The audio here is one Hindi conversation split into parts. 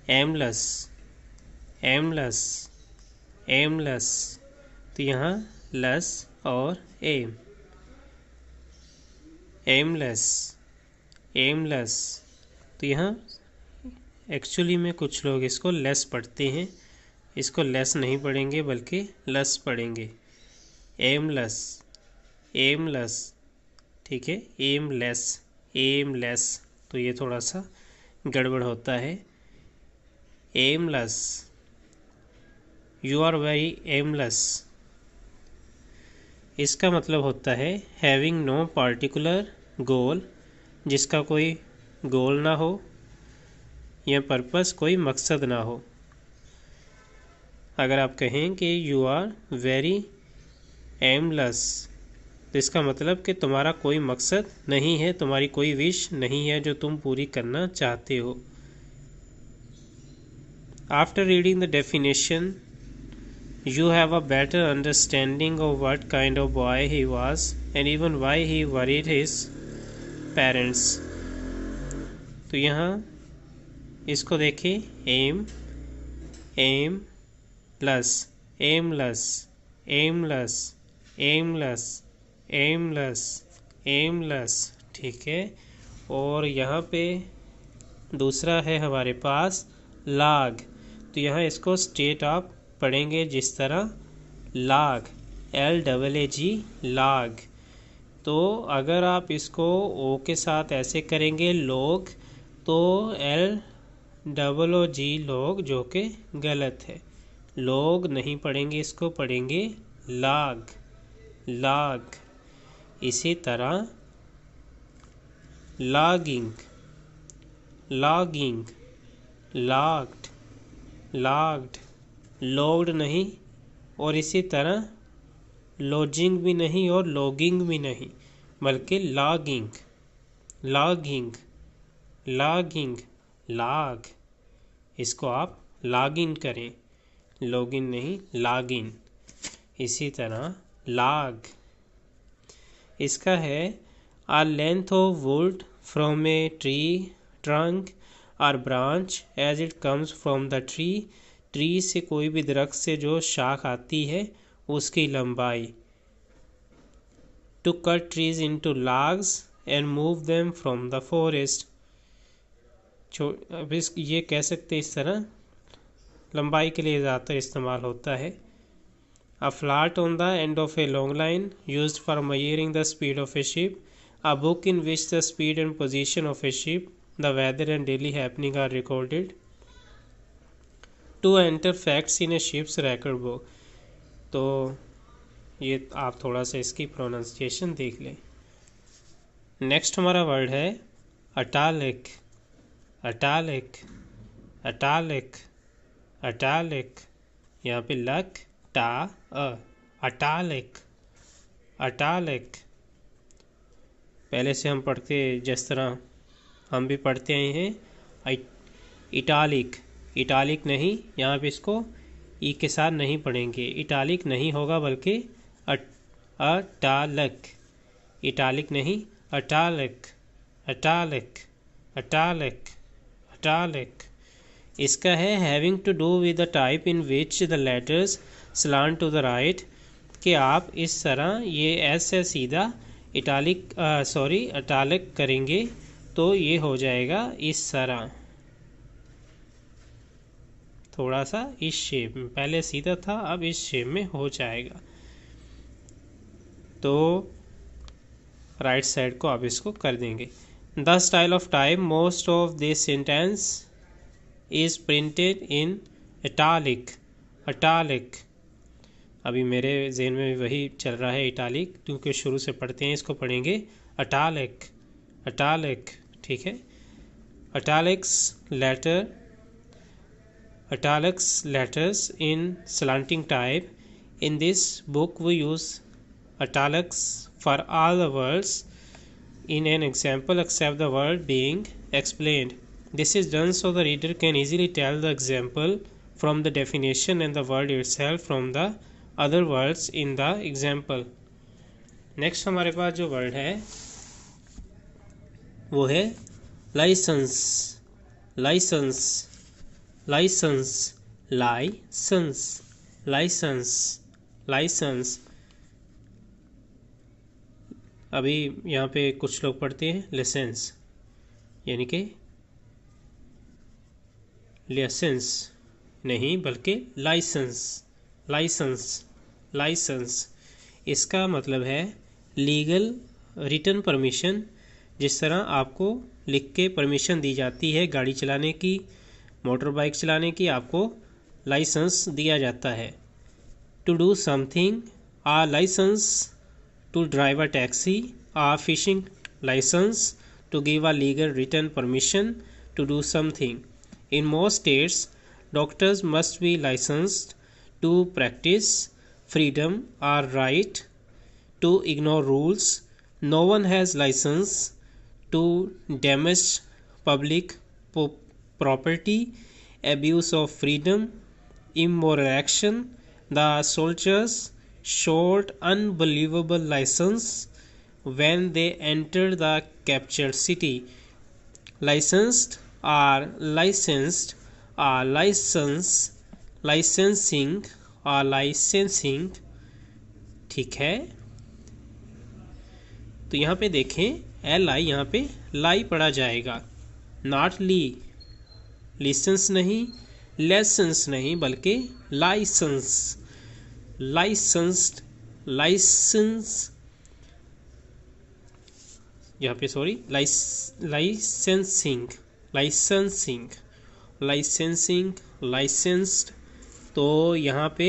एमलेस, एमलेस, एमलेस, तो यहाँ लेस और एम, एमलेस, एमलेस, तो यहाँ एक्चुअली में कुछ लोग इसको लेस पढ़ते हैं, इसको लेस नहीं पढ़ेंगे बल्कि लेस पढ़ेंगे। एमलेस, एमलेस, ठीक है, एमलेस, एमलेस, तो ये थोड़ा सा गड़बड़ होता है। Aimless, you are very aimless, इसका मतलब होता है हैविंग नो पार्टिकुलर गोल, जिसका कोई गोल ना हो या पर्पस, कोई मकसद ना हो। अगर आप कहें कि यू आर वेरी एमलेस, तो इसका मतलब कि तुम्हारा कोई मकसद नहीं है, तुम्हारी कोई विश नहीं है जो तुम पूरी करना चाहते हो। After reading the definition you have a better understanding of what kind of boy he was and even why he worried his parents। तो यहाँ इसको देखें, aim, aim plus aimless, aimless, aimless, aimless, aimless, ठीक है। और यहाँ पे दूसरा है हमारे पास लाग, तो यहाँ इसको स्ट्रेट आप पढ़ेंगे जिस तरह लाग, LAAG, लाग। तो अगर आप इसको ओ के साथ ऐसे करेंगे लोग, तो LOOG लोग, जो कि गलत है। लोग नहीं पढ़ेंगे, इसको पढ़ेंगे लाग, लाग। इसी तरह logging, logging, logged, logged, logged नहीं, और इसी तरह लॉजिंग भी नहीं और लॉगिंग भी नहीं, बल्कि लॉगिंग, लॉगिंग, लॉगिंग, लॉग, इसको आप लॉगिन करें, लॉगिन नहीं, लॉगिन। इसी तरह लॉग, इसका है a length of wood from a tree trunk or branch as it comes from the tree, tree से, कोई भी दरख्त से जो शाख आती है उसकी लंबाई। To cut trees into logs and move them from the forest, अब ये कह सकते इस तरह, लंबाई के लिए ज़्यादातर इस्तेमाल होता है। A flat on the end of a long line used for measuring the speed of a ship, a book in which the speed and position of a ship, the weather and daily happening are recorded. To enter facts in a ship's record book, तो ये आप थोड़ा सा इसकी प्रोनाउंसिएशन देख लें। नेक्स्ट हमारा वर्ड है अटालिक, अटालिक, अटालिक, अटालिक, यहाँ पे लक टा अ, अटालिक, अटालिक। पहले से हम पढ़ते, जिस तरह हम भी पढ़ते आए हैं, इटालिक, इटालिक नहीं, यहाँ पे इसको ई के साथ नहीं पढ़ेंगे, इटालिक नहीं होगा बल्कि अटालक, इटालिक नहीं, अटालिक, अटालिक, अटालिक, अटालिक। इसका है having to do with the type in which the letters slant to the right, कि आप इस तरह ये ऐसे सीधा इटालिक अटालिक करेंगे तो ये हो जाएगा इस तरह, थोड़ा सा इस शेप में, पहले सीधा था अब इस शेप में हो जाएगा। तो राइट साइड को आप इसको कर देंगे। The style of type most of this sentence is printed in italic, italic. अभी मेरे ज़हन में भी वही चल रहा है इटालिक, क्योंकि शुरू से पढ़ते हैं, इसको पढ़ेंगे इटालिक, इटालिक, ठीक है। Italics letter, italics letters in slanting type. In this book we use italics for all the words in an example except the word being explained. This is done so the reader can easily tell the example from the definition and the word itself from the other words in the example. Next हमारे पास जो वर्ड है वो है licence, licence, licence, licence, licence, licence. अभी यहाँ पे कुछ लोग पढ़ते हैं लाइसेंस, यानी कि लाइसेंस नहीं बल्कि लाइसेंस, लाइसेंस, लाइसेंस। इसका मतलब है लीगल रिटन परमिशन। जिस तरह आपको लिख के परमिशन दी जाती है गाड़ी चलाने की, मोटर बाइक चलाने की, आपको लाइसेंस दिया जाता है। To do something, a licence to drive a taxi, a fishing licence to give a legal written permission to do something. In most states, doctors must be licensed to practice. Freedom or right to ignore rules. No one has license to damage public property. Abuse of freedom, immoral action. The soldiers showed unbelievable license when they entered the captured city. Licensed are licensed, are license, licensing, are licensing। ठीक है, तो यहाँ पे देखें एल आई यहाँ पे लाई पढ़ा जाएगा, नॉट ली, लिसेंस नहीं, लाइसेंस नहीं बल्कि लाइसेंस, लाइसेंस्ड, लाइसेंस, यहाँ पे sorry licensing, licensing, licensing, licensed. तो यहाँ पे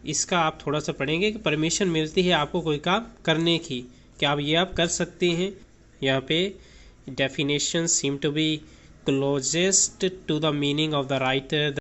इसका आप थोड़ा सा पढ़ेंगे कि परमिशन मिलती है आपको कोई काम करने की, क्या आप ये आप कर सकते हैं। यहाँ पे definition seem to be closest to the meaning of the writer.